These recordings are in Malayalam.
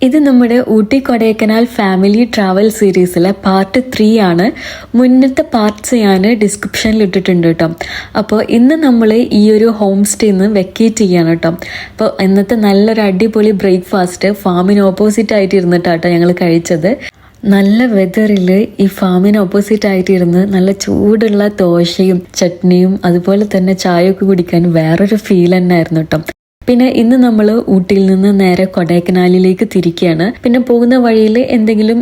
ഇത് നമ്മുടെ ഊട്ടി കൊടൈക്കനാൽ ഫാമിലി ട്രാവൽ സീരീസിലെ പാർട്ട് 3 ആണ്. മുന്നത്തെ പാർട്സ് ഞാൻ ഡിസ്ക്രിപ്ഷനിൽ ഇട്ടിട്ടുണ്ട് കേട്ടോ. അപ്പോൾ ഇന്ന് നമ്മൾ ഈ ഒരു ഹോം സ്റ്റേന്ന് വെക്കേറ്റ് ചെയ്യാണ് കേട്ടോ. അപ്പോൾ ഇന്നത്തെ നല്ലൊരു അടിപൊളി ബ്രേക്ക്ഫാസ്റ്റ് ഫാമിന് ഓപ്പോസിറ്റ് ആയിട്ട് ഇരുന്നിട്ടാട്ടോ ഞങ്ങൾ കഴിച്ചത്. നല്ല വെതറിൽ ഈ ഫാമിന് ഓപ്പോസിറ്റ് ആയിട്ടിരുന്ന് നല്ല ചൂടുള്ള ദോശയും ചട്നിയും അതുപോലെ തന്നെ ചായയൊക്കെ കുടിക്കാൻ വേറൊരു ഫീൽ തന്നെ ആയിരുന്നു കേട്ടോ. പിന്നെ ഇന്ന് നമ്മൾ ഊട്ടിയിൽ നിന്ന് നേരെ കൊടൈക്കനാലിലേക്ക് തിരിക്കുകയാണ്. പിന്നെ പോകുന്ന വഴിയിൽ എന്തെങ്കിലും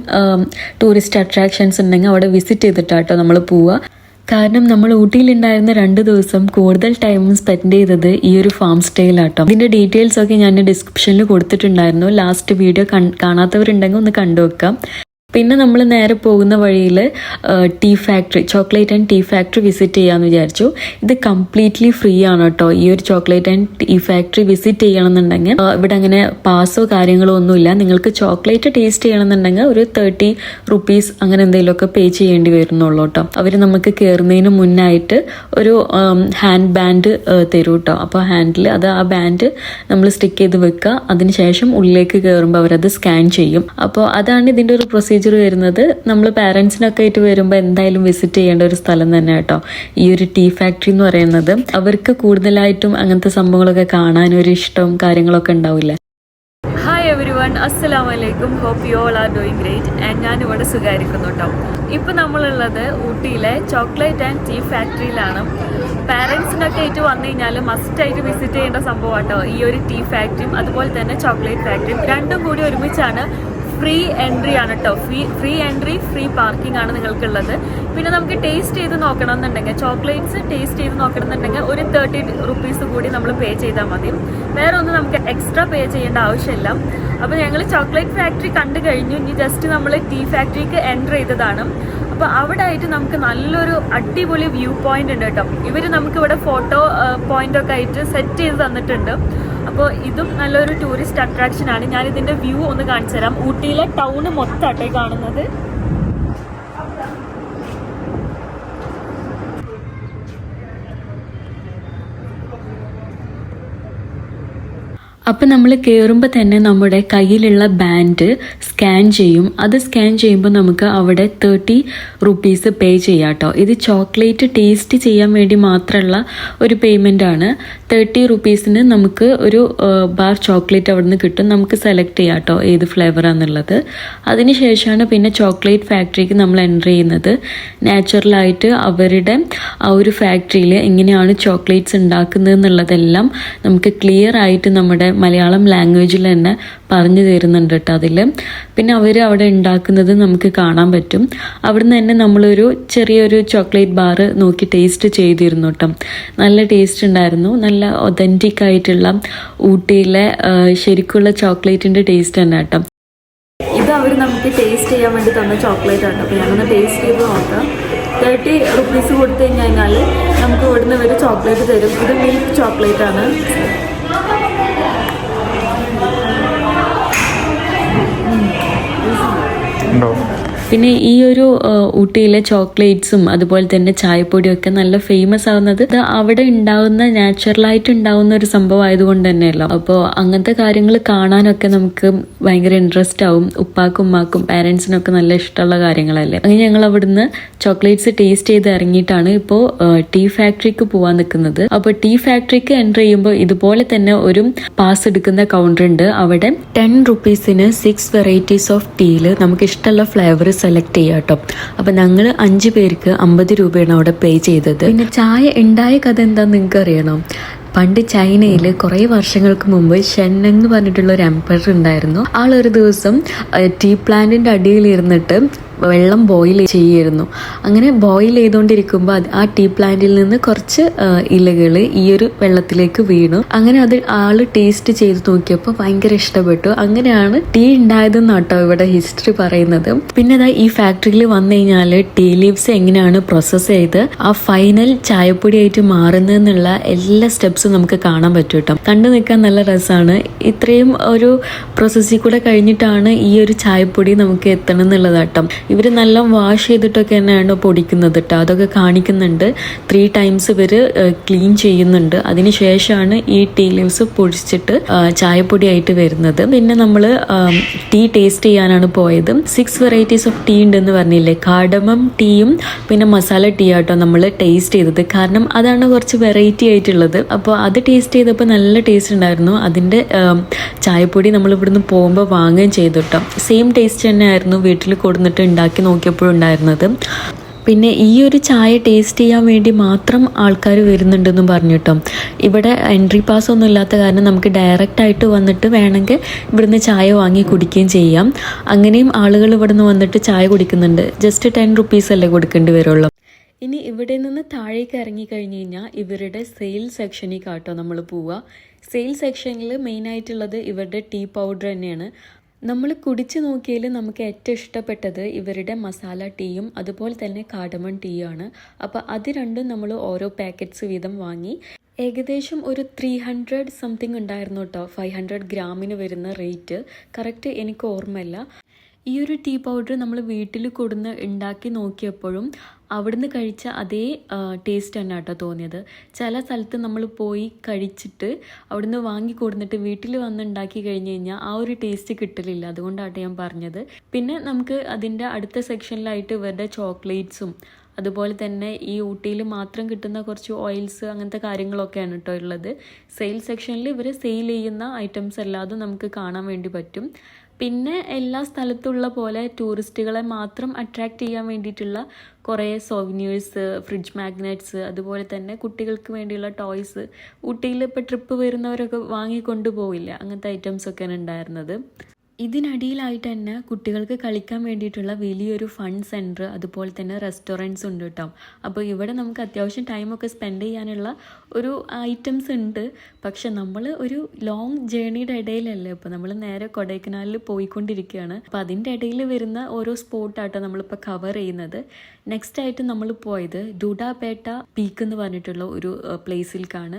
ടൂറിസ്റ്റ് അട്രാക്ഷൻസ് ഉണ്ടെങ്കിൽ അവിടെ വിസിറ്റ് ചെയ്തിട്ടാട്ടോ നമ്മൾ പോവുക. കാരണം നമ്മൾ ഊട്ടിയിലുണ്ടായിരുന്ന 2 ദിവസം കൂടുതൽ ടൈം സ്പെൻഡ് ചെയ്തത് ഈ ഒരു ഫാം സ്റ്റേയിലാട്ടോ. ഇതിന്റെ ഡീറ്റെയിൽസ് ഒക്കെ ഞാൻ ഡിസ്ക്രിപ്ഷനിൽ കൊടുത്തിട്ടുണ്ടായിരുന്നു. ലാസ്റ്റ് വീഡിയോ കാണാത്തവരുണ്ടെങ്കിൽ ഒന്ന് കണ്ടുവെക്കാം. പിന്നെ നമ്മൾ നേരെ പോകുന്ന വഴിയിൽ tea factory, chocolate and tea factory visit ചെയ്യാമെന്ന് വിചാരിച്ചു. ഇത് കംപ്ലീറ്റ്ലി ഫ്രീ ആണ് കേട്ടോ. ഈ ഒരു chocolate and tea factory visit ചെയ്യണമെന്നുണ്ടെങ്കിൽ ഇവിടെ അങ്ങനെ പാസോ കാര്യങ്ങളോ ഒന്നുമില്ല. നിങ്ങൾക്ക് ചോക്ലേറ്റ് ടേസ്റ്റ് ചെയ്യണമെന്നുണ്ടെങ്കിൽ ഒരു 30 rupees അങ്ങനെ എന്തെങ്കിലുമൊക്കെ പേ ചെയ്യേണ്ടി വരുന്നുള്ളൂ കേട്ടോ. അവർ നമുക്ക് കയറുന്നതിന് മുന്നായിട്ട് ഒരു ഹാൻഡ് ബാൻഡ് തരും കേട്ടോ. അപ്പോൾ ഹാൻഡിൽ ആ ബാൻഡ് നമ്മൾ സ്റ്റിക്ക് ചെയ്ത് വെക്കുക. അതിനുശേഷം ഉള്ളിലേക്ക് കയറുമ്പോൾ അവരത് സ്കാൻ ചെയ്യും. അപ്പോൾ അതാണ് ഇതിൻ്റെ ഒരു പ്രൊസീജിയർ വരുന്നത്. നമ്മൾ പാരൻസിനൊക്കെ ആയിട്ട് വരുമ്പോൾ എന്തായാലും വിസിറ്റ് ചെയ്യേണ്ട ഒരു സ്ഥലം തന്നെ കേട്ടോ ഈ ഒരു ടീ ഫാക്ടറി എന്ന് പറയുന്നത്. അവർക്ക് കൂടുതലായിട്ടും അങ്ങനത്തെ സംഭവങ്ങളൊക്കെ കാണാനൊരു ഇഷ്ടവും കാര്യങ്ങളൊക്കെ ഉണ്ടാവില്ലേ. ഹായ് എവരി വൺ, അസ്സലാമു അലൈക്കും. Hope you all are doing great. And ഞാനിവിടെ സുഖമായിരിക്കുന്നു കേട്ടോ. ഇപ്പം നമ്മളുള്ളത് ഊട്ടിയിലെ ചോക്ലേറ്റ് ആൻഡ് ടീ ഫാക്ടറിയിലാണ്. പാരൻസിനൊക്കെ ആയിട്ട് വന്നു കഴിഞ്ഞാൽ മസ്റ്റായിട്ട് വിസിറ്റ് ചെയ്യേണ്ട സംഭവം കേട്ടോ ഈ ഒരു ടീ ഫാക്ടറിയും അതുപോലെ തന്നെ ചോക്ലേറ്റ് ഫാക്ടറിയും. രണ്ടും കൂടി ഒരുമിച്ചാണ്. ഫ്രീ എൻട്രി ആണ് കേട്ടോ. ഫ്രീ എൻട്രി, ഫ്രീ പാർക്കിംഗ് ആണ് നിങ്ങൾക്കുള്ളത്. പിന്നെ നമുക്ക് ടേസ്റ്റ് ചെയ്ത് നോക്കണം എന്നുണ്ടെങ്കിൽ, ചോക്ലേറ്റ്സ് ടേസ്റ്റ് ചെയ്ത് നോക്കണം എന്നുണ്ടെങ്കിൽ ഒരു 30 rupees കൂടി നമ്മൾ പേ ചെയ്താൽ മതി. വേറെ ഒന്നും നമുക്ക് എക്സ്ട്രാ പേ ചെയ്യേണ്ട ആവശ്യമില്ല. അപ്പോൾ ഞങ്ങൾ ചോക്ലേറ്റ് ഫാക്ടറി കണ്ടു കഴിഞ്ഞു. ഇനി ജസ്റ്റ് നമ്മൾ ടീ ഫാക്ടറിക്ക് എൻ്റർ ചെയ്തതാണ്. അപ്പോൾ അവിടെ ആയിട്ട് നമുക്ക് നല്ലൊരു അടിപൊളി വ്യൂ പോയിന്റ് ഉണ്ട് കേട്ടോ. ഇവർ നമുക്കിവിടെ ഫോട്ടോ പോയിന്റൊക്കെ ആയിട്ട് സെറ്റ് ചെയ്ത് തന്നിട്ടുണ്ട്. അപ്പോൾ ഇതും നല്ലൊരു ടൂറിസ്റ്റ് അട്രാക്ഷൻ ആണ്. ഞാൻ ഇതിൻ്റെ വ്യൂ ഒന്ന് കാണിച്ചു തരാം. ഊട്ടിയിലെ ടൗണ് മൊത്തമാട്ടെ കാണുന്നത്. അപ്പം നമ്മൾ കയറുമ്പോൾ തന്നെ നമ്മുടെ കയ്യിലുള്ള ബാൻഡ് സ്കാൻ ചെയ്യും. അത് സ്കാൻ ചെയ്യുമ്പോൾ നമുക്ക് അവിടെ 30 rupees പേ ചെയ്യാം കേട്ടോ. ഇത് ചോക്ലേറ്റ് ടേസ്റ്റ് ചെയ്യാൻ വേണ്ടി മാത്രമുള്ള ഒരു പേയ്മെൻ്റ് ആണ്. 30 rupeesന് നമുക്ക് ഒരു ബാർ ചോക്ലേറ്റ് അവിടെ നിന്ന് കിട്ടും. നമുക്ക് സെലക്ട് ചെയ്യാം കേട്ടോ ഏത് ഫ്ലേവറാണെന്നുള്ളത്. അതിനുശേഷമാണ് പിന്നെ ചോക്ലേറ്റ് ഫാക്ടറിക്ക് നമ്മൾ എൻ്റർ ചെയ്യുന്നത്. നാച്ചുറലായിട്ട് അവരുടെ ആ ഒരു ഫാക്ടറിയിൽ എങ്ങനെയാണ് ചോക്ലേറ്റ്സ് ഉണ്ടാക്കുന്നത് എന്നുള്ളതെല്ലാം നമുക്ക് ക്ലിയർ ആയിട്ട് നമ്മുടെ മലയാളം ലാംഗ്വേജിൽ തന്നെ പറഞ്ഞു തരുന്നുണ്ട് കേട്ടോ അതിൽ. പിന്നെ അവർ അവിടെ ഉണ്ടാക്കുന്നത് നമുക്ക് കാണാൻ പറ്റും. അവിടുന്ന് തന്നെ നമ്മളൊരു ചെറിയൊരു ചോക്ലേറ്റ് ബാർ നോക്കി ടേസ്റ്റ് ചെയ്തിരുന്നു കേട്ടോ. നല്ല ടേസ്റ്റ് ഉണ്ടായിരുന്നു. നല്ല ഒതൻറ്റിക് ആയിട്ടുള്ള ഊട്ടിയിലെ ശരിക്കുള്ള ചോക്ലേറ്റിൻ്റെ ടേസ്റ്റ് തന്നെ കേട്ടോ. ഇത് അവർ നമുക്ക് ടേസ്റ്റ് ചെയ്യാൻ വേണ്ടി തന്ന ചോക്ലേറ്റ് ആണ്. അപ്പോൾ ഞങ്ങൾ ടേസ്റ്റ് ചെയ്ത് നോക്കാം. 30 rupees കൊടുത്തു കഴിഞ്ഞാൽ നമുക്ക് ഇവിടുന്ന് ഒരു ചോക്ലേറ്റ് തരും. ഇത് മിൽക്ക് ചോക്ലേറ്റ് ആണ്. പിന്നെ ഈ ഒരു ഊട്ടിയിലെ ചോക്ലേറ്റ്സും അതുപോലെ തന്നെ ചായപ്പൊടിയും ഒക്കെ നല്ല ഫേമസ് ആവുന്നത് അവിടെ ഉണ്ടാവുന്ന നാച്ചുറലായിട്ട് ഉണ്ടാവുന്ന ഒരു സംഭവം ആയതുകൊണ്ട് തന്നെയല്ലോ. അപ്പോൾ അങ്ങനത്തെ കാര്യങ്ങൾ കാണാനൊക്കെ നമുക്ക് ഭയങ്കര ഇൻട്രസ്റ്റ് ആവും. ഉപ്പാക്കും ഉമ്മാക്കും പാരൻസിനൊക്കെ നല്ല ഇഷ്ടമുള്ള കാര്യങ്ങളല്ലേ. അങ്ങനെ ഞങ്ങൾ അവിടുന്ന് ചോക്ലേറ്റ്സ് ടേസ്റ്റ് ചെയ്ത് ഇറങ്ങിയിട്ടാണ് ഇപ്പോൾ ടീ ഫാക്ടറിക്ക് പോകാൻ നിൽക്കുന്നത്. അപ്പോൾ ടീ ഫാക്ടറിക്ക് എൻ്റർ ചെയ്യുമ്പോൾ ഇതുപോലെ തന്നെ ഒരു പാസ് എടുക്കുന്ന കൗണ്ടർ ഉണ്ട്. അവിടെ 10 rupeesന് 6 varieties ഓഫ് ടീയിൽ നമുക്ക് ഇഷ്ടമുള്ള ഫ്ലേവർ സെലക്ട് ചെയ്യാം കേട്ടോ. അപ്പം ഞങ്ങൾ 5 പേർക്ക് 50 രൂപയാണ് അവിടെ പേ ചെയ്തത്. പിന്നെ ചായ ഉണ്ടായ കഥ എന്താണെന്ന് നിങ്ങൾക്ക് അറിയണം. പണ്ട് ചൈനയിൽ കുറേ വർഷങ്ങൾക്ക് മുമ്പ് ഷെന്നങ് എന്ന് പറഞ്ഞിട്ടുള്ള ഒരു എംപറർ ഉണ്ടായിരുന്നു. ആളൊരു ദിവസം ടീ പ്ലാന്റിൻ്റെ അടിയിൽ ഇരുന്നിട്ട് വെള്ളം ബോയിൽ ചെയ്യായിരുന്നു. അങ്ങനെ ബോയിൽ ചെയ്തുകൊണ്ടിരിക്കുമ്പോൾ ആ ടീ പ്ലാന്റിൽ നിന്ന് കുറച്ച് ഇലകൾ ഈ ഒരു വെള്ളത്തിലേക്ക് വീണു. അങ്ങനെ അത് ആള് ടേസ്റ്റ് ചെയ്ത് നോക്കിയപ്പോൾ ഭയങ്കര ഇഷ്ടപ്പെട്ടു. അങ്ങനെയാണ് ടീ ഉണ്ടായതെന്ന് കേട്ടോ ഇവിടെ ഹിസ്റ്ററി പറയുന്നത്. പിന്നെ അതാ ഈ ഫാക്ടറിയിൽ വന്നു കഴിഞ്ഞാൽ ടീ ലീവ്സ് എങ്ങനെയാണ് പ്രോസസ്സ് ചെയ്ത് ആ ഫൈനൽ ചായപ്പൊടിയായിട്ട് മാറുന്നതെന്നുള്ള എല്ലാ സ്റ്റെപ്സും നമുക്ക് കാണാൻ പറ്റും കേട്ടോ. കണ്ടു നിൽക്കാൻ നല്ല രസമാണ്. ഇത്രയും ഒരു പ്രോസസ്സിൽ കൂടെ കഴിഞ്ഞിട്ടാണ് ഈ ഒരു ചായപ്പൊടി നമുക്ക് എത്തണം എന്നുള്ളത് കേട്ടോ. ഇവർ നല്ല വാഷ് ചെയ്തിട്ടൊക്കെ തന്നെയാണ് പൊടിക്കുന്നത് കേട്ടോ. അതൊക്കെ കാണിക്കുന്നുണ്ട്. 3 times ഇവർ ക്ലീൻ ചെയ്യുന്നുണ്ട്. അതിന് ശേഷമാണ് ഈ ടീ ലീവ്സ് പൊടിച്ചിട്ട് ചായപ്പൊടി ആയിട്ട് വരുന്നത്. പിന്നെ നമ്മൾ ടീ ടേസ്റ്റ് ചെയ്യാനാണ് പോയത്. 6 varieties ഓഫ് ടീ ഉണ്ടെന്ന് പറഞ്ഞില്ലേ. കാർഡമം ടീയും പിന്നെ മസാല ടീ ആട്ടോ നമ്മൾ ടേസ്റ്റ് ചെയ്തത്. കാരണം അതാണ് കുറച്ച് വെറൈറ്റി ആയിട്ടുള്ളത്. അപ്പോൾ അത് ടേസ്റ്റ് ചെയ്തപ്പോൾ നല്ല ടേസ്റ്റ് ഉണ്ടായിരുന്നു. അതിൻ്റെ ചായപ്പൊടി നമ്മൾ ഇവിടുന്ന് പോകുമ്പോൾ വാങ്ങുകയും ചെയ്തു കേട്ടോ. സെയിം ടേസ്റ്റ് തന്നെയായിരുന്നു വീട്ടിൽ കൊടുന്നിട്ട് ഉണ്ടാക്കി നോക്കിയപ്പോഴുണ്ടായിരുന്നത്. പിന്നെ ഈ ഒരു ചായ ടേസ്റ്റ് ചെയ്യാൻ വേണ്ടി മാത്രം ആൾക്കാർ വരുന്നുണ്ടെന്നും പറഞ്ഞു കേട്ടോ. ഇവിടെ എൻട്രി പാസ് ഒന്നും ഇല്ലാത്ത കാരണം നമുക്ക് ഡയറക്റ്റായിട്ട് വന്നിട്ട് വേണമെങ്കിൽ ഇവിടുന്ന് ചായ വാങ്ങി കുടിക്കുകയും ചെയ്യാം. അങ്ങനെയും ആളുകൾ ഇവിടുന്ന് വന്നിട്ട് ചായ കുടിക്കുന്നുണ്ട്. ജസ്റ്റ് 10 rupees അല്ലേ കൊടുക്കേണ്ടി വരുള്ളൂ. ഇനി ഇവിടെ നിന്ന് താഴേക്ക് ഇറങ്ങി കഴിഞ്ഞ് കഴിഞ്ഞാൽ ഇവരുടെ സെയിൽ സെക്ഷനിൽ കാട്ടോ നമ്മൾ പോവുക. സെയിൽ സെക്ഷനിൽ മെയിനായിട്ടുള്ളത് ഇവരുടെ ടീ പൗഡർ തന്നെയാണ്. നമ്മൾ കുടിച്ച് നോക്കിയതിൽ നമുക്ക് ഏറ്റവും ഇഷ്ടപ്പെട്ടത് ഇവരുടെ മസാല ടീയും അതുപോലെ തന്നെ കാർഡമൺ ടീയാണ്. അപ്പോൾ അത് രണ്ടും നമ്മൾ ഓരോ പാക്കറ്റ്സ് വീതം വാങ്ങി. ഏകദേശം ഒരു 300 സംതിങ് ഉണ്ടായിരുന്നു കേട്ടോ. 500 ഗ്രാമിന് വരുന്ന റേറ്റ്. കറക്റ്റ് എനിക്ക് ഓർമ്മയില്ല. ഈ ഒരു ടീ പൗഡർ നമ്മൾ വീട്ടിൽ കൊടുന്ന് ഉണ്ടാക്കി നോക്കിയപ്പോഴും അവിടുന്ന് കഴിച്ച അതേ ടേസ്റ്റ് തന്നെ കേട്ടോ തോന്നിയത്. ചില സ്ഥലത്ത് നമ്മൾ പോയി കഴിച്ചിട്ട് അവിടുന്ന് വാങ്ങി കൊടുത്തിട്ട് വീട്ടിൽ വന്ന് ഉണ്ടാക്കി കഴിഞ്ഞ് കഴിഞ്ഞാൽ ആ ഒരു ടേസ്റ്റ് കിട്ടലില്ല. അതുകൊണ്ടാട്ടോ ഞാൻ പറഞ്ഞത്. പിന്നെ നമുക്ക് അതിൻ്റെ അടുത്ത സെക്ഷനിലായിട്ട് ഇവരുടെ ചോക്ലേറ്റ്സും അതുപോലെ തന്നെ ഈ ഊട്ടിയിൽ മാത്രം കിട്ടുന്ന കുറച്ച് ഓയിൽസ് അങ്ങനത്തെ കാര്യങ്ങളൊക്കെയാണ് കേട്ടോ ഉള്ളത്. സെയിൽ സെക്ഷനിൽ ഇവർ സെയിൽ ചെയ്യുന്ന ഐറ്റംസ് എല്ലാതും നമുക്ക് കാണാൻ വേണ്ടി പറ്റും. പിന്നെ എല്ലാ സ്ഥലത്തുള്ള പോലെ ടൂറിസ്റ്റുകളെ മാത്രം അട്രാക്റ്റ് ചെയ്യാൻ വേണ്ടിയിട്ടുള്ള കുറേ സോവിനിയേഴ്സ്, ഫ്രിഡ്ജ് മാഗ്നറ്റ്സ്, അതുപോലെ തന്നെ കുട്ടികൾക്ക് വേണ്ടിയുള്ള ടോയ്സ്. ഊട്ടിയിൽ ഇപ്പോൾ ട്രിപ്പ് വരുന്നവരൊക്കെ വാങ്ങിക്കൊണ്ടു പോവില്ല, അങ്ങനത്തെ ഐറ്റംസൊക്കെയാണ് ഉണ്ടായിരുന്നത്. ഇതിനടിയിലായിട്ട് തന്നെ കുട്ടികൾക്ക് കളിക്കാൻ വേണ്ടിയിട്ടുള്ള വലിയൊരു ഫൺ സെൻറ്റർ അതുപോലെ തന്നെ റെസ്റ്റോറൻറ്റ്സ് ഉണ്ട് കേട്ടോ. അപ്പോൾ ഇവിടെ നമുക്ക് അത്യാവശ്യം ടൈമൊക്കെ സ്പെൻഡ് ചെയ്യാനുള്ള ഒരു ഐറ്റംസ് ഉണ്ട്. പക്ഷെ നമ്മൾ ഒരു ലോങ് ജേർണിയുടെ ഇടയിലല്ലേ, ഇപ്പോൾ നമ്മൾ നേരെ കൊടൈക്കനാലിൽ പോയിക്കൊണ്ടിരിക്കുകയാണ്. അപ്പോൾ അതിൻ്റെ ഇടയിൽ വരുന്ന ഓരോ സ്പോട്ടാട്ടോ നമ്മളിപ്പോൾ കവർ ചെയ്യുന്നത്. നെക്സ്റ്റ് ആയിട്ട് നമ്മൾ പോയത് ഡുഡാപേട്ട പീക്ക് എന്ന് പറഞ്ഞിട്ടുള്ള ഒരു പ്ലേസിലേക്കാണ്.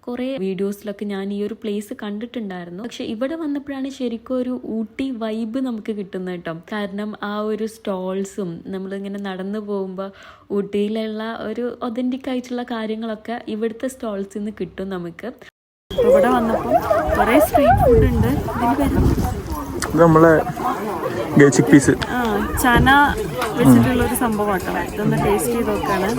കുറേ വീഡിയോസിലൊക്കെ ഞാൻ ഈ ഒരു പ്ലേസ് കണ്ടിട്ടുണ്ടായിരുന്നു. പക്ഷെ ഇവിടെ വന്നപ്പോഴാണ് ശരിക്കും ഒരു ഊട്ടി വൈബ് നമുക്ക് കിട്ടുന്നത് കേട്ടോ. കാരണം ആ ഒരു സ്റ്റോൾസും നമ്മളിങ്ങനെ നടന്നു പോകുമ്പോൾ ഊട്ടിയിലുള്ള ഒരു ഒതൻറ്റിക് ആയിട്ടുള്ള കാര്യങ്ങളൊക്കെ ഇവിടുത്തെ സ്റ്റോൾസിൽ നിന്ന് കിട്ടും നമുക്ക്. ഇവിടെ വന്നപ്പോൾ കുറേ സ്ട്രീറ്റ് ഫുഡ് ഉണ്ട്. നമ്മളെ ചിക്ക് പീസ് ചന വെച്ചിട്ടുള്ളൊരു സംഭവം കേട്ടോ. ഇതൊന്ന് ടേസ്റ്റ് ചെയ്ത് നോക്കാണ്.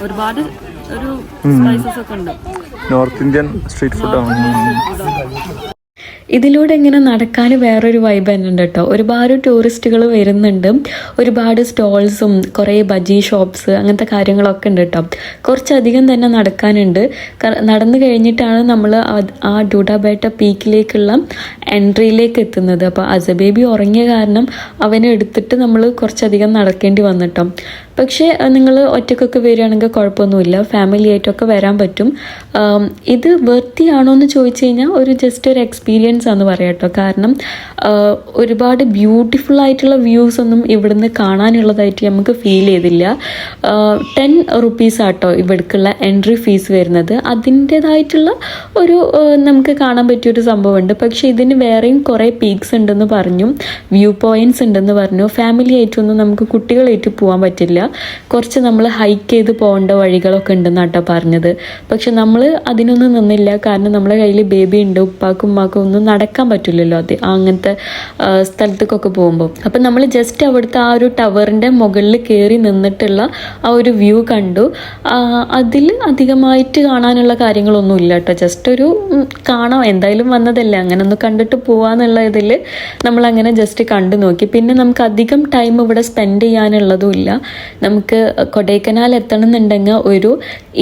ഒരുപാട് ഒരു സ്പൈസസ് ഒക്കെ ഉണ്ട്. നോർത്ത് ഇന്ത്യൻ സ്ട്രീറ്റ് ഫുഡാണ്. ഇതിലൂടെ ഇങ്ങനെ നടക്കാൻ വേറൊരു വൈബ് തന്നെ ഉണ്ട് കേട്ടോ. ഒരുപാട് ടൂറിസ്റ്റുകൾ വരുന്നുണ്ട്. ഒരുപാട് സ്റ്റോൾസും കുറേ ബജി ഷോപ്സ് അങ്ങനത്തെ കാര്യങ്ങളൊക്കെ ഉണ്ട് കേട്ടോ. കുറച്ചധികം തന്നെ നടക്കാനുണ്ട്. നടന്നു കഴിഞ്ഞിട്ടാണ് നമ്മൾ ആ ഡുഡാപേട്ട പീക്കിലേക്കുള്ള എൻട്രിയിലേക്ക് എത്തുന്നത്. അപ്പോൾ അസബേബി ഉറങ്ങിയ കാരണം അവനെ എടുത്തിട്ട് നമ്മൾ കുറച്ചധികം നടക്കേണ്ടി വന്നിട്ടോ. പക്ഷേ നിങ്ങൾ ഒറ്റക്കൊക്കെ വരികയാണെങ്കിൽ കുഴപ്പമൊന്നുമില്ല, ഫാമിലി ആയിട്ടൊക്കെ വരാൻ പറ്റും. ഇത് വർത്തിയാണോ എന്ന് ചോദിച്ചു കഴിഞ്ഞാൽ ഒരു ജസ്റ്റ് ഒരു എക്സ്പീരിയൻസ് ആണെന്ന് പറയാം കേട്ടോ. കാരണം ഒരുപാട് ബ്യൂട്ടിഫുൾ ആയിട്ടുള്ള വ്യൂസ് ഒന്നും ഇവിടുന്ന് കാണാനുള്ളതായിട്ട് നമുക്ക് ഫീൽ ചെയ്തില്ല. 10 rupees ആട്ടോ ഇവിടേക്കുള്ള എൻട്രി ഫീസ് വരുന്നത്. അതിൻ്റേതായിട്ടുള്ള ഒരു നമുക്ക് കാണാൻ പറ്റിയൊരു സംഭവമുണ്ട്. പക്ഷേ ഇതിന് വേറെയും കുറേ പീക്സ് ഉണ്ടെന്ന് പറഞ്ഞു, വ്യൂ പോയിൻറ്റ്സ് ഉണ്ടെന്ന് പറഞ്ഞു. ഫാമിലി ആയിട്ടൊന്നും നമുക്ക് കുട്ടികളായിട്ട് പോകാൻ പറ്റില്ല. കുറച്ച് നമ്മൾ ഹൈക്ക് ചെയ്ത് പോകേണ്ട വഴികളൊക്കെ ഉണ്ടെന്നാട്ടോ പറഞ്ഞത്. പക്ഷെ നമ്മൾ അതിനൊന്നും നിന്നില്ല. കാരണം നമ്മുടെ കയ്യിൽ ബേബി ഉണ്ട്, ഉപ്പാക്കും ഉമ്മാക്കും ഒന്നും നടക്കാൻ പറ്റില്ലല്ലോ അത് അങ്ങനത്തെ സ്ഥലത്തേക്കൊക്കെ പോകുമ്പോൾ. അപ്പം നമ്മൾ ജസ്റ്റ് അവിടുത്തെ ആ ഒരു ടവറിൻ്റെ മുകളിൽ കയറി നിന്നിട്ടുള്ള ആ ഒരു വ്യൂ കണ്ടു. അതിൽ അധികമായിട്ട് കാണാനുള്ള കാര്യങ്ങളൊന്നും ഇല്ല കേട്ടോ. ജസ്റ്റ് ഒരു കാണാം, എന്തായാലും വന്നതല്ലേ, അങ്ങനെ ഒന്ന് കണ്ടിട്ട് പോവാന്നുള്ള ഇതിൽ നമ്മളങ്ങനെ ജസ്റ്റ് കണ്ടു നോക്കി. പിന്നെ നമുക്ക് അധികം ടൈം ഇവിടെ സ്പെൻഡ് ചെയ്യാനുള്ളതും ഇല്ല. നമുക്ക് കൊടൈക്കനാൽ എത്തണമെന്നുണ്ടെങ്കിൽ ഒരു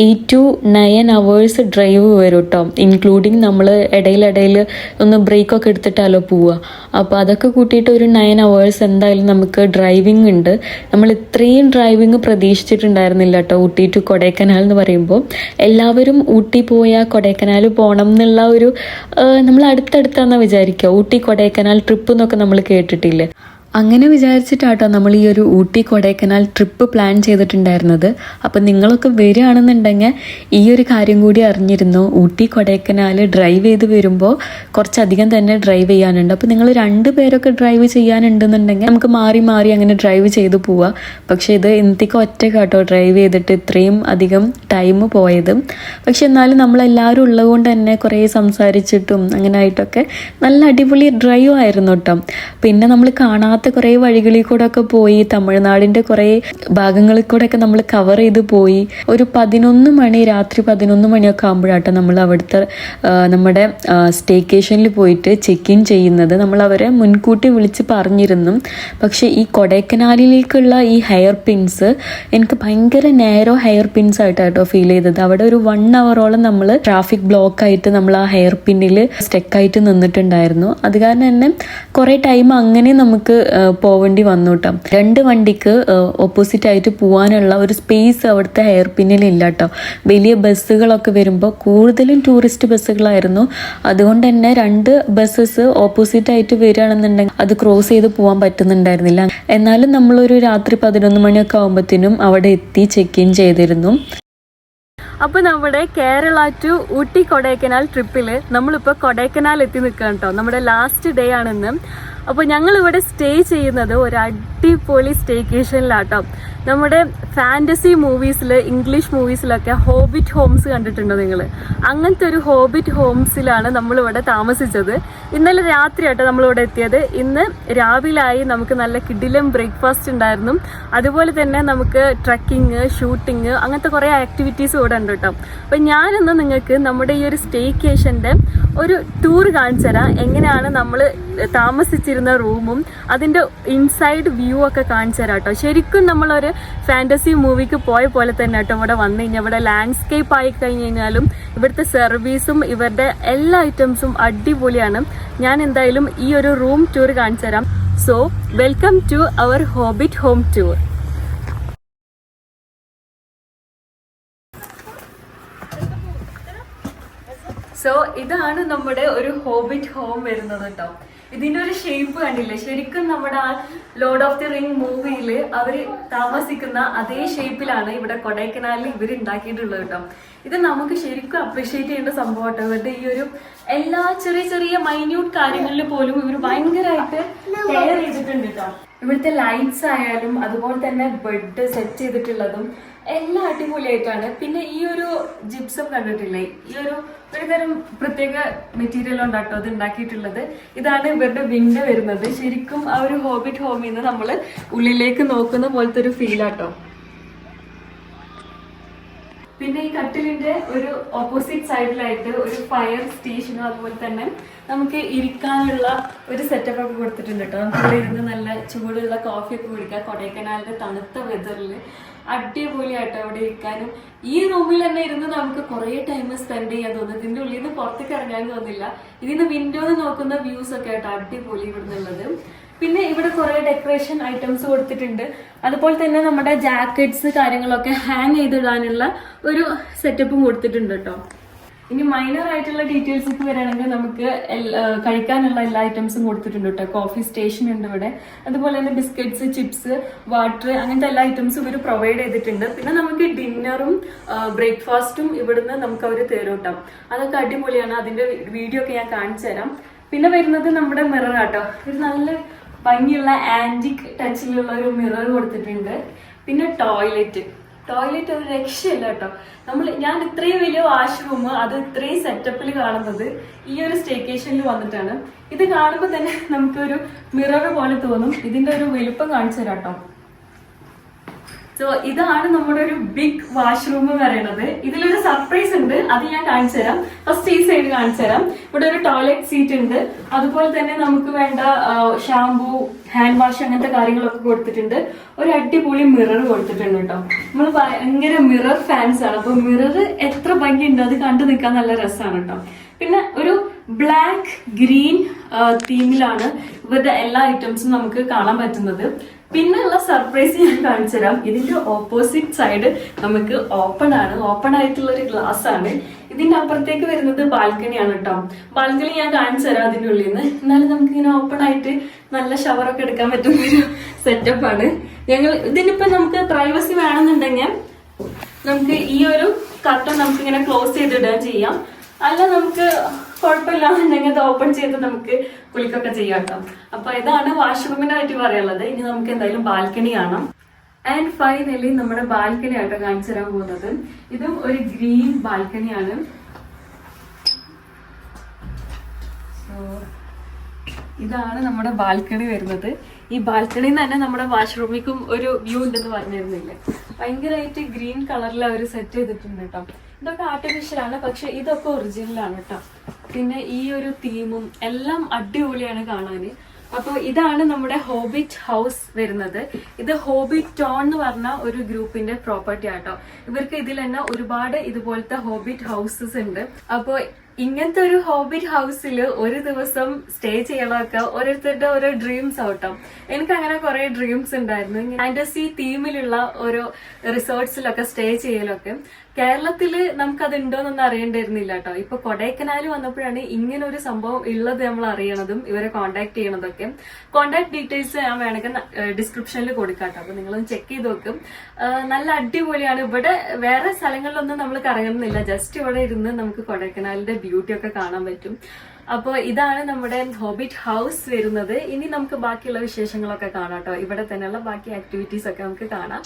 8 to 9 hours ഡ്രൈവ് വരും കേട്ടോ. ഇൻക്ലൂഡിങ് നമ്മൾ ഇടയിലിടയിൽ ഒന്ന് ബ്രേക്കൊക്കെ എടുത്തിട്ടാലോ പോവുക. അപ്പോൾ അതൊക്കെ കൂട്ടിയിട്ട് ഒരു 9 hours എന്തായാലും നമുക്ക് ഡ്രൈവിംഗ് ഉണ്ട്. നമ്മൾ ഇത്രയും ഡ്രൈവിംഗ് പ്രതീക്ഷിച്ചിട്ടുണ്ടായിരുന്നില്ല കേട്ടോ. ഊട്ടി ടു കൊടൈക്കനാൽ എന്ന് പറയുമ്പോൾ എല്ലാവരും ഊട്ടി പോയാൽ കൊടൈക്കനാൽ പോകണം എന്നുള്ള ഒരു നമ്മൾ അടുത്തടുത്താണെന്ന് വിചാരിക്കുക. ഊട്ടി കൊടൈക്കനാൽ ട്രിപ്പ് എന്നൊക്കെ നമ്മൾ കേട്ടിട്ടില്ലേ. അങ്ങനെ വിചാരിച്ചിട്ടാട്ടോ നമ്മൾ ഈ ഒരു ഊട്ടി കൊടൈക്കനാൽ ട്രിപ്പ് പ്ലാൻ ചെയ്തിട്ടുണ്ടായിരുന്നത്. അപ്പം നിങ്ങളൊക്കെ വരികയാണെന്നുണ്ടെങ്കിൽ ഈ ഒരു കാര്യം കൂടി അറിഞ്ഞിരുന്നു. ഊട്ടി കൊടൈക്കനാൽ ഡ്രൈവ് ചെയ്ത് വരുമ്പോൾ കുറച്ചധികം തന്നെ ഡ്രൈവ് ചെയ്യാനുണ്ട്. അപ്പോൾ നിങ്ങൾ 2 പേരൊക്കെ ഡ്രൈവ് ചെയ്യാനുണ്ടെന്നുണ്ടെങ്കിൽ നമുക്ക് മാറി മാറി അങ്ങനെ ഡ്രൈവ് ചെയ്ത് പോവാം. പക്ഷേ ഇത് ഇന്നത്തേക്ക് ഒറ്റ കേട്ടോ ഡ്രൈവ് ചെയ്തിട്ട് ഇത്രയും അധികം ടൈം പോയത്. പക്ഷെ എന്നാലും നമ്മളെല്ലാവരും ഉള്ളതുകൊണ്ട് തന്നെ കുറേ സംസാരിച്ചിട്ടും അങ്ങനെ ആയിട്ടൊക്കെ നല്ല അടിപൊളി ഡ്രൈവ് ആയിരുന്നു കേട്ടോ. പിന്നെ നമ്മൾ കാണാത്ത കുറേ വഴികളിൽ കൂടെ ഒക്കെ പോയി, തമിഴ്നാടിൻ്റെ കുറേ ഭാഗങ്ങളിൽ കൂടെ ഒക്കെ നമ്മൾ കവർ ചെയ്ത് പോയി. ഒരു 11 മണി, രാത്രി 11 മണിയൊക്കെ ആകുമ്പോഴാട്ടോ നമ്മൾ അവിടുത്തെ നമ്മുടെ സ്റ്റേക്കേഷനിൽ പോയിട്ട് ചെക്ക് ഇൻ ചെയ്യുന്നത്. നമ്മൾ അവരെ മുൻകൂട്ടി വിളിച്ച് പറഞ്ഞിരുന്നു. പക്ഷേ ഈ കൊടൈക്കനാലിലേക്കുള്ള ഈ ഹെയർ പിൻസ് എനിക്ക് ഭയങ്കര നേരോ ഹെയർ പിൻസ് ആയിട്ടാട്ടോ ഫീൽ ചെയ്തത്. അവിടെ ഒരു 1 അവറോളം നമ്മൾ ട്രാഫിക് ബ്ലോക്ക് ആയിട്ട് നമ്മൾ ആ ഹെയർ പിന്നിൽ സ്റ്റെക്കായിട്ട് നിന്നിട്ടുണ്ടായിരുന്നു. അത് കാരണം തന്നെ കുറേ ടൈം അങ്ങനെ നമുക്ക് പോവേണ്ടി വന്നു കേട്ടോ. 2 വണ്ടിക്ക് ഓപ്പോസിറ്റ് ആയിട്ട് പോകാനുള്ള ഒരു സ്പേസ് അവിടുത്തെ ഹെയർ പിന്നിൽ ഇല്ല കേട്ടോ. വലിയ ബസ്സുകളൊക്കെ വരുമ്പോൾ കൂടുതലും ടൂറിസ്റ്റ് ബസ്സുകളായിരുന്നു. അതുകൊണ്ട് തന്നെ 2 ബസ്സസ് ഓപ്പോസിറ്റ് ആയിട്ട് വരികയാണെന്നുണ്ടെങ്കിൽ അത് ക്രോസ് ചെയ്ത് പോകാൻ പറ്റുന്നുണ്ടായിരുന്നില്ല. എന്നാലും നമ്മളൊരു രാത്രി 11 മണിയൊക്കെ ആകുമ്പോഴത്തേനും അവിടെ എത്തി ചെക്ക് ഇൻ ചെയ്തിരുന്നു. അപ്പോൾ നമ്മുടെ കേരള ടു ഊട്ടി കൊടൈക്കനാൽ ട്രിപ്പിൽ നമ്മളിപ്പോൾ കൊടൈക്കനാൽ എത്തി നിൽക്കുകയാണ് കേട്ടോ. നമ്മുടെ ലാസ്റ്റ് ഡേ ആണെന്ന്. അപ്പോൾ ഞങ്ങളിവിടെ സ്റ്റേ ചെയ്യുന്നത് ഒരു അടിപൊളി സ്റ്റേക്കേഷനിലാട്ടോ. നമ്മുടെ ഫാൻറ്റസി മൂവീസിൽ, ഇംഗ്ലീഷ് മൂവീസിലൊക്കെ ഹോബിറ്റ് ഹോംസ് കണ്ടിട്ടുണ്ടോ നിങ്ങൾ? അങ്ങനത്തെ ഒരു ഹോബിറ്റ് ഹോംസിലാണ് നമ്മളിവിടെ താമസിച്ചത്. ഇന്നലെ രാത്രി ആട്ടോ നമ്മളിവിടെ എത്തിയത്. ഇന്ന് രാവിലായി നമുക്ക് നല്ല കിടിലം ബ്രേക്ക്ഫാസ്റ്റ് ഉണ്ടായിരുന്നു. അതുപോലെ തന്നെ നമുക്ക് ട്രക്കിങ്, ഷൂട്ടിങ്, അങ്ങനത്തെ കുറേ ആക്ടിവിറ്റീസ് ഇവിടെ ഉണ്ട് കേട്ടോ. അപ്പം ഞാനിന്ന് നിങ്ങൾക്ക് നമ്മുടെ ഈ ഒരു സ്റ്റേക്കേഷൻ്റെ ഒരു ടൂർ കാണിച്ചു തരാം. എങ്ങനെയാണ് നമ്മൾ താമസിച്ചിരുന്ന റൂമും അതിൻ്റെ ഇൻസൈഡ് വ്യൂ ഒക്കെ കാണിച്ചു തരാം കേട്ടോ. ശരിക്കും നമ്മളൊരു ഫാൻറ്റസി മൂവിക്ക് പോയ പോലെ തന്നെ കേട്ടോ ഇവിടെ വന്നു കഴിഞ്ഞാൽ. ഇവിടെ ലാൻഡ്സ്കേപ്പ് ആയി കഴിഞ്ഞ് കഴിഞ്ഞാലും ഇവിടുത്തെ സർവീസും ഇവരുടെ എല്ലാ ഐറ്റംസും അടിപൊളിയാണ്. ഞാൻ എന്തായാലും ഈ ഒരു റൂം ടൂർ കാണിച്ചു തരാം. So welcome to our hobbit home tour. So ഇതാണ് നമ്മുടെ ഒരു ഹോബിറ്റ് ഹോം വരുന്നത് കേട്ടോ. ഇതിന്റെ ഒരു ഷേപ്പ് കണ്ടില്ലേ? ശരിക്കും നമ്മുടെ ആ ലോർഡ് ഓഫ് ദി റിംഗ് മൂവിയിൽ അവർ താമസിക്കുന്ന അതേ ഷേപ്പിലാണ് ഇവിടെ കൊടൈക്കനാലിൽ ഇവർ ഉണ്ടാക്കിയിട്ടുള്ളത് കേട്ടോ. ഇത് നമുക്ക് ശരിക്കും അപ്രീഷിയേറ്റ് ചെയ്യേണ്ട സംഭവം കേട്ടോ. ഇവരുടെ ഈ ഒരു എല്ലാ ചെറിയ ചെറിയ മൈന്യൂട്ട് കാര്യങ്ങളിൽ പോലും ഇവർ ഭയങ്കരമായിട്ട് കെയർ ചെയ്തിട്ടുണ്ട് കേട്ടോ. ഇവിടുത്തെ ലൈറ്റ്സ് ആയാലും അതുപോലെ തന്നെ ബെഡ് സെറ്റ് ചെയ്തിട്ടുള്ളതും എല്ലാം അടിപൊളിയായിട്ടാണ്. പിന്നെ ഈ ഒരു ജിപ്സം കണ്ടിട്ടില്ലേ? ഈ ഒരു തരം പ്രത്യേക മെറ്റീരിയൽ കൊണ്ടാട്ടോ അത് ഉണ്ടാക്കിയിട്ടുള്ളത്. ഇതാണ് ഇവരുടെ വിൻഡോ വരുന്നത്. ശരിക്കും ആ ഒരു ഹോബിറ്റ് ഹോമിൽ നിന്ന് നമ്മൾ ഉള്ളിലേക്ക് നോക്കുന്ന പോലത്തെ ഒരു ഫീലാട്ടോ. പിന്നെ ഈ കട്ടിലിന്റെ ഒരു ഓപ്പോസിറ്റ് സൈഡിലായിട്ട് ഒരു ഫയർ സ്റ്റേഷനും അതുപോലെ തന്നെ നമുക്ക് ഇരിക്കാനുള്ള ഒരു സെറ്റപ്പ് ഒക്കെ കൊടുത്തിട്ടുണ്ട് കേട്ടോ. നമുക്ക് ഇവിടെ ഇരുന്ന് നല്ല ചൂടുള്ള കോഫിയൊക്കെ കുടിക്കാം. കൊടൈക്കനാലിന്റെ തണുത്ത വെതറിൽ അടിപൊളിയായിട്ടോ അവിടെ ഇരിക്കാനും. ഈ റൂമിൽ തന്നെ ഇരുന്ന് നമുക്ക് കുറേ ടൈം സ്പെൻഡ് ചെയ്യാൻ തോന്നുന്നു. ഇതിന്റെ ഉള്ളിൽ നിന്ന് പുറത്തേക്ക് ഇറങ്ങാൻ തോന്നില്ല. ഇതിന്ന് വിൻഡോന്ന് നോക്കുന്ന വ്യൂസ് ഒക്കെ ആയിട്ടോ അടിപൊളി ഇവിടെ നിന്നുള്ളത്. പിന്നെ ഇവിടെ കുറേ ഡെക്കറേഷൻ ഐറ്റംസ് കൊടുത്തിട്ടുണ്ട്. അതുപോലെ തന്നെ നമ്മുടെ ജാക്കറ്റ്സ് കാര്യങ്ങളൊക്കെ ഹാങ് ചെയ്തിടാനുള്ള ഒരു സെറ്റപ്പും കൊടുത്തിട്ടുണ്ട് കേട്ടോ. ഇനി മൈനർ ആയിട്ടുള്ള ഡീറ്റെയിൽസ് വരികയാണെങ്കിൽ നമുക്ക് കഴിക്കാനുള്ള എല്ലാ ഐറ്റംസും കൊടുത്തിട്ടുണ്ട് കേട്ടോ. കോഫി സ്റ്റേഷൻ ഉണ്ട് ഇവിടെ. അതുപോലെ തന്നെ ബിസ്ക്കറ്റ്സ്, ചിപ്സ്, വാട്ടർ, അങ്ങനത്തെ എല്ലാ ഐറ്റംസും ഇവർ പ്രൊവൈഡ് ചെയ്തിട്ടുണ്ട്. പിന്നെ നമുക്ക് ഡിന്നറും ബ്രേക്ക്ഫാസ്റ്റും ഇവിടുന്ന് നമുക്ക് അവർ തരും കേട്ടോ. അതൊക്കെ അടിപൊളിയാണ്. അതിന്റെ വീഡിയോ ഒക്കെ ഞാൻ കാണിച്ചു തരാം. പിന്നെ വരുന്നത് നമ്മുടെ മിറർ ആട്ടോ. ഒരു നല്ല ഭംഗിയുള്ള ആന്റിക് ടച്ചിലുള്ള ഒരു മിറർ കൊടുത്തിട്ടുണ്ട്. പിന്നെ ടോയ്ലറ്റ് ഒരു രക്ഷയില്ല കേട്ടോ. ഞാൻ ഇത്രയും വലിയ വാഷ്റൂം അത് ഇത്രയും സെറ്റപ്പിൽ കാണുന്നത് ഈ ഒരു സ്റ്റേക്കേഷനിൽ വന്നിട്ടാണ്. ഇത് കാണുമ്പോൾ തന്നെ നമുക്കൊരു മിറർ പോലെ തോന്നും. ഇതിന്റെ ഒരു വലുപ്പം കാണിച്ചു തരാം കേട്ടോ. സോ ഇതാണ് നമ്മുടെ ഒരു ബിഗ് വാഷ്റൂം എന്ന് പറയുന്നത്. ഇതിലൊരു സർപ്രൈസ് ഉണ്ട്, അത് ഞാൻ കാണിച്ചു തരാം. ഫസ്റ്റ് ഈ സൈഡ് കാണിച്ചു തരാം. ഇവിടെ ഒരു ടോയ്ലറ്റ് സീറ്റ് ഉണ്ട്. അതുപോലെ തന്നെ നമുക്ക് വേണ്ട ഷാംപൂ, ഹാൻഡ് വാഷ്, അങ്ങനത്തെ കാര്യങ്ങളൊക്കെ കൊടുത്തിട്ടുണ്ട്. ഒരു അടിപൊളി മിറർ കൊടുത്തിട്ടുണ്ട് കേട്ടോ. നമ്മൾ ഭയങ്കര മിറർ ഫാൻസ് ആണ്. അപ്പൊ മിറർ എത്ര ഭംഗിയുണ്ട്, അത് കണ്ടു നിൽക്കാൻ നല്ല രസമാണ് കേട്ടോ. പിന്നെ ഒരു ബ്ലാക്ക് ഗ്രീൻ തീമിലാണ് ഇവരുടെ എല്ലാ ഐറ്റംസും നമുക്ക് കാണാൻ പറ്റുന്നത്. പിന്നെയുള്ള സർപ്രൈസ് ഞാൻ കാണിച്ചു തരാം. ഇതിന്റെ ഓപ്പോസിറ്റ് സൈഡ് നമുക്ക് ഓപ്പൺ ആയിട്ടുള്ള ഒരു ഗ്ലാസ് ആണ്. ഇതിന്റെ അപ്പുറത്തേക്ക് വരുന്നത് ബാൽക്കണിയാണ് കേട്ടോ. ബാൽക്കണി ഞാൻ കാണിച്ചു തരാം അതിന്റെ ഉള്ളിൽ നിന്ന്. എന്നാലും നമുക്ക് ഇങ്ങനെ ഓപ്പൺ ആയിട്ട് നല്ല ഷവറൊക്കെ എടുക്കാൻ പറ്റുന്ന ഒരു സെറ്റപ്പാണ്. ഇതിനിപ്പോ നമുക്ക് പ്രൈവസി വേണമെന്നുണ്ടെങ്കിൽ നമുക്ക് ഈ ഒരു കർട്ടൻ നമുക്ക് ഇങ്ങനെ ക്ലോസ് ചെയ്തിടുക ചെയ്യാം. അല്ല നമുക്ക് കുഴപ്പമില്ലാന്നുണ്ടെങ്കിൽ അത് ഓപ്പൺ ചെയ്ത് നമുക്ക് കുളിക്കൊക്കെ ചെയ്യാം കേട്ടോ. അപ്പൊ ഇതാണ് വാഷ്റൂമിനെ പറ്റി പറയാനുള്ളത്. ഇനി നമുക്ക് എന്തായാലും ബാൽക്കണി കാണാം. ആൻഡ് ഫൈനലി നമ്മുടെ ബാൽക്കണി ആട്ടോ കാണിച്ചു തരാൻ പോകുന്നത്. ഇതും ഒരു ഗ്രീൻ ബാൽക്കണിയാണ്. ഇതാണ് നമ്മുടെ ബാൽക്കണി വരുന്നത്. ഈ ബാൽക്കണിയിൽ തന്നെ നമ്മുടെ വാഷ്റൂമിക്കും ഒരു വ്യൂ ഉണ്ടെന്ന് പറഞ്ഞിരുന്നില്ലേ. ഭയങ്കരമായിട്ട് ഗ്രീൻ കളറിൽ അവർ സെറ്റ് ചെയ്തിട്ടുണ്ട് കേട്ടോ. ഇതൊക്കെ ആർട്ടിഫിഷ്യൽ ആണ്, പക്ഷെ ഇതൊക്കെ ഒറിജിനലാണ് കേട്ടോ. പിന്നെ ഈ ഒരു തീമും എല്ലാം അടിപൊളിയാണ് കാണാന്. അപ്പോൾ ഇതാണ് നമ്മുടെ ഹോബിറ്റ് ഹൗസ് വരുന്നത്. ഇത് ഹോബിറ്റ് ടോൺ എന്ന് പറഞ്ഞ ഒരു ഗ്രൂപ്പിന്റെ പ്രോപ്പർട്ടി ആട്ടോ. ഇവർക്ക് ഇതിൽ തന്നെ ഒരുപാട് ഇതുപോലത്തെ ഹോബിറ്റ് ഹൗസസ് ഉണ്ട്. അപ്പോൾ ഇങ്ങനത്തെ ഒരു ഹോബിറ്റ് ഹൗസിൽ ഒരു ദിവസം സ്റ്റേ ചെയ്യണമൊക്കെ ഓരോരുത്തരുടെ ഓരോ ഡ്രീംസ് ആവട്ടോ. എനിക്ക് അങ്ങനെ കുറെ ഡ്രീംസ് ഉണ്ടായിരുന്നു. ഫാന്റസി തീമിലുള്ള ഓരോ റിസോർട്ട്സിലൊക്കെ സ്റ്റേ ചെയ്യലൊക്കെ. കേരളത്തില് നമുക്കത് ഉണ്ടോന്നൊന്നും അറിയേണ്ടിയിരുന്നില്ല കേട്ടോ. ഇപ്പൊ കൊടൈക്കനാൽ വന്നപ്പോഴാണ് ഇങ്ങനെ ഒരു സംഭവം ഉള്ളത് നമ്മൾ അറിയണതും ഇവരെ കോൺടാക്ട് ചെയ്യണതൊക്കെ. കോൺടാക്ട് ഡീറ്റെയിൽസ് ഞാൻ വേണമെങ്കിൽ ഡിസ്ക്രിപ്ഷനിൽ കൊടുക്കാം കേട്ടോ. അപ്പൊ നിങ്ങളൊന്ന് ചെക്ക് ചെയ്ത് നോക്കും. നല്ല അടിപൊളിയാണ്. ഇവിടെ വേറെ സ്ഥലങ്ങളിലൊന്നും നമ്മൾ കറങ്ങുന്നില്ല. ജസ്റ്റ് ഇവിടെ ഇരുന്ന് നമുക്ക് കൊടൈക്കനാലിന്റെ ബ്യൂട്ടി ഒക്കെ കാണാൻ പറ്റും. അപ്പോൾ ഇതാണ് നമ്മുടെ ഹോബിറ്റ് ഹൗസ് വരുന്നത്. ഇനി നമുക്ക് ബാക്കിയുള്ള വിശേഷങ്ങളൊക്കെ കാണാം കേട്ടോ. ഇവിടെ തന്നെയുള്ള ബാക്കി ആക്ടിവിറ്റീസ് ഒക്കെ നമുക്ക് കാണാം.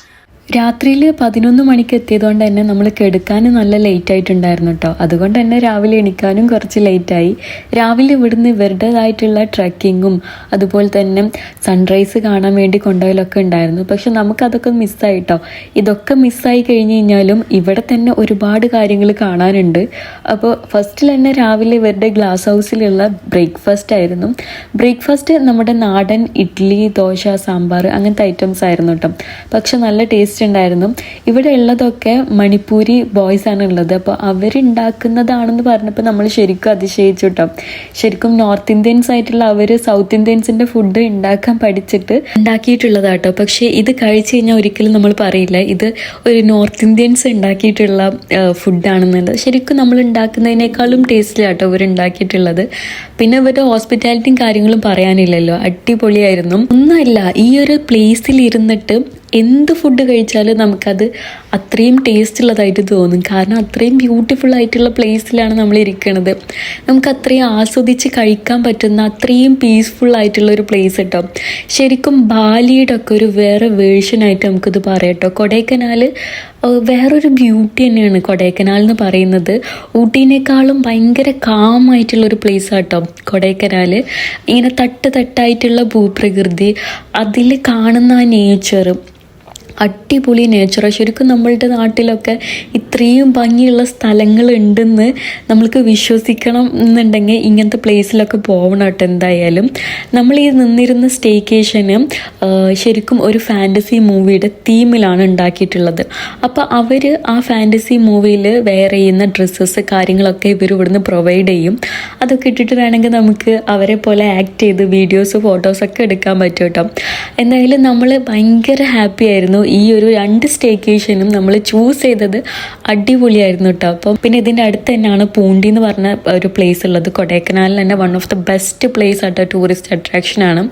രാത്രിയിൽ 11 മണിക്ക് എത്തിയതുകൊണ്ട് തന്നെ നമ്മൾ കിടക്കാനും നല്ല ലേറ്റ് ആയിട്ടുണ്ടായിരുന്നു കേട്ടോ. അതുകൊണ്ട് തന്നെ രാവിലെ എണീക്കാനും കുറച്ച് ലേറ്റായി. രാവിലെ ഇവിടുന്ന് ഇവരുടേതായിട്ടുള്ള ട്രക്കിങ്ങും അതുപോലെ തന്നെ സൺറൈസ് കാണാൻ വേണ്ടി കൊണ്ടുപോയാലൊക്കെ ഉണ്ടായിരുന്നു. പക്ഷെ നമുക്കതൊക്കെ മിസ്സായി കേട്ടോ. ഇതൊക്കെ മിസ്സായി കഴിഞ്ഞ് കഴിഞ്ഞാലും ഇവിടെ തന്നെ ഒരുപാട് കാര്യങ്ങൾ കാണാനുണ്ട്. അപ്പോൾ ഫസ്റ്റിൽ തന്നെ രാവിലെ ഇവരുടെ ഗ്ലാസ് ഹൗസിലുള്ള ബ്രേക്ക്ഫാസ്റ്റ് ആയിരുന്നു. ബ്രേക്ക്ഫാസ്റ്റ് നമ്മുടെ നാടൻ ഇഡ്ഡലി, ദോശ, സാമ്പാർ അങ്ങനത്തെ ഐറ്റംസ് ആയിരുന്നു കേട്ടോ. പക്ഷെ നല്ല ടേസ്റ്റ് ഉണ്ടായിരുന്നു. ഇവിടെ ഉള്ളതൊക്കെ മണിപ്പൂരി ബോയ്സ് ആണ് ഉള്ളത്. അപ്പോൾ അവരുണ്ടാക്കുന്നതാണെന്ന് പറഞ്ഞപ്പോൾ നമ്മൾ ശരിക്കും അതിശയിച്ചു കേട്ടോ. ശരിക്കും നോർത്ത് ഇന്ത്യൻസ് ആയിട്ടുള്ള അവർ സൗത്ത് ഇന്ത്യൻസിന്റെ ഫുഡ് ഉണ്ടാക്കാൻ പഠിച്ചിട്ട് ഉണ്ടാക്കിയിട്ടുള്ളതാട്ടോ. പക്ഷേ ഇത് കഴിച്ചു കഴിഞ്ഞാൽ ഒരിക്കലും നമ്മൾ പറയില്ല ഇത് ഒരു നോർത്ത് ഇന്ത്യൻസ് ഉണ്ടാക്കിയിട്ടുള്ള ഫുഡാണെന്നുള്ളത്. ശരിക്കും നമ്മൾ ഉണ്ടാക്കുന്നതിനേക്കാളും ടേസ്റ്റിലാട്ടോ ഇവർ ഉണ്ടാക്കിയിട്ടുള്ളത്. പിന്നെ ഇവരുടെ ഹോസ്പിറ്റാലിറ്റിയും കാര്യങ്ങളും പറയാനില്ലല്ലോ. അടിപൊളിയായിരുന്നു. ഒന്നുമല്ല, ഈ ഒരു പ്ലേസിൽ ഇരുന്നിട്ട് എന്ത് ഫുഡ് കഴിച്ചാലും നമുക്കത് അത്രയും ടേസ്റ്റ് ഉള്ളതായിട്ട് തോന്നും. കാരണം അത്രയും ബ്യൂട്ടിഫുൾ ആയിട്ടുള്ള പ്ലേസിലാണ് നമ്മൾ ഇരിക്കുന്നത്. നമുക്ക് അത്രയും ആസ്വദിച്ച് കഴിക്കാൻ പറ്റുന്ന അത്രയും പീസ്ഫുൾ ആയിട്ടുള്ള ഒരു പ്ലേസ് കേട്ടോ. ശരിക്കും ബാലിയുടെ ഒക്കെ ഒരു വേറെ വേർഷനായിട്ട് നമുക്കിത് പറയാം കേട്ടോ. കൊടൈക്കനാൽ വേറൊരു ബ്യൂട്ടി തന്നെയാണ് കൊടൈക്കനാൽ എന്ന് പറയുന്നത്. ഊട്ടിനേക്കാളും ഭയങ്കര കാമായിട്ടുള്ളൊരു പ്ലേസ് ആട്ടോ കൊടൈക്കനാൽ. ഇങ്ങനെ തട്ടായിട്ടുള്ള ഭൂപ്രകൃതി, അതിൽ കാണുന്ന ആ നേച്ചർ, അടിപൊളി നേച്ചർ. ശരിക്കും നമ്മളുടെ നാട്ടിലൊക്കെ ഇത്രയും ഭംഗിയുള്ള സ്ഥലങ്ങളുണ്ടെന്ന് നമ്മൾക്ക് വിശ്വസിക്കണം എന്നുണ്ടെങ്കിൽ ഇങ്ങനത്തെ പ്ലേസിലൊക്കെ പോകണം കേട്ടോ. എന്തായാലും നമ്മൾ ഈ നിന്നിരുന്ന സ്റ്റേക്കേഷന് ശരിക്കും ഒരു ഫാൻറ്റസി മൂവിയുടെ തീമിലാണ് ഉണ്ടാക്കിയിട്ടുള്ളത്. അപ്പോൾ അവർ ആ ഫാൻറ്റസി മൂവിയിൽ വെയർ ചെയ്യുന്ന ഡ്രസ്സസ് കാര്യങ്ങളൊക്കെ ഇവർ ഇവിടുന്ന് പ്രൊവൈഡ് ചെയ്യും. അതൊക്കെ ഇട്ടിട്ട് വേണമെങ്കിൽ നമുക്ക് അവരെ പോലെ ആക്ട് ചെയ്ത് വീഡിയോസ് ഫോട്ടോസൊക്കെ എടുക്കാൻ പറ്റും കേട്ടോ. എന്തായാലും നമ്മൾ ഭയങ്കര ഹാപ്പി ആയിരുന്നു. ഈ ഒരു 2 സ്റ്റേക്കേഷനും നമ്മൾ ചൂസ് ചെയ്തത് അടിപൊളിയായിരുന്നു കേട്ടോ. അപ്പം പിന്നെ ഇതിൻ്റെ അടുത്ത് തന്നെയാണ് പൂണ്ടി എന്ന് പറഞ്ഞ ഒരു പ്ലേസ് ഉള്ളത്. കൊടൈക്കനാലിൽ തന്നെ one of the best place ആട്ടോ, ടൂറിസ്റ്റ് അട്രാക്ഷനാണ്.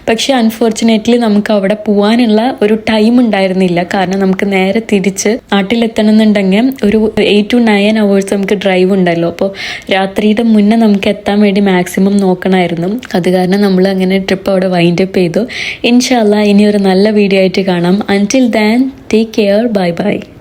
പക്ഷേ അൺഫോർച്ചുനേറ്റ്ലി നമുക്ക് അവിടെ പോകാനുള്ള ഒരു ടൈം ഉണ്ടായിരുന്നില്ല. കാരണം നമുക്ക് നേരെ തിരിച്ച് നാട്ടിലെത്തണം എന്നുണ്ടെങ്കിൽ ഒരു 8 to 9 hours നമുക്ക് ഡ്രൈവ് ഉണ്ടല്ലോ. അപ്പോൾ രാത്രിയുടെ മുന്നേ നമുക്ക് എത്താൻ വേണ്ടി മാക്സിമം നോക്കണമായിരുന്നു. അത് കാരണം നമ്മൾ അങ്ങനെ ട്രിപ്പ് അവിടെ വൈൻഡ് അപ്പ് ചെയ്തു. ഇൻഷാ അല്ലാഹ് ഇനി ഒരു നല്ല വീഡിയോ ആയിട്ട് കാണാം. Until then, take care. Bye bye.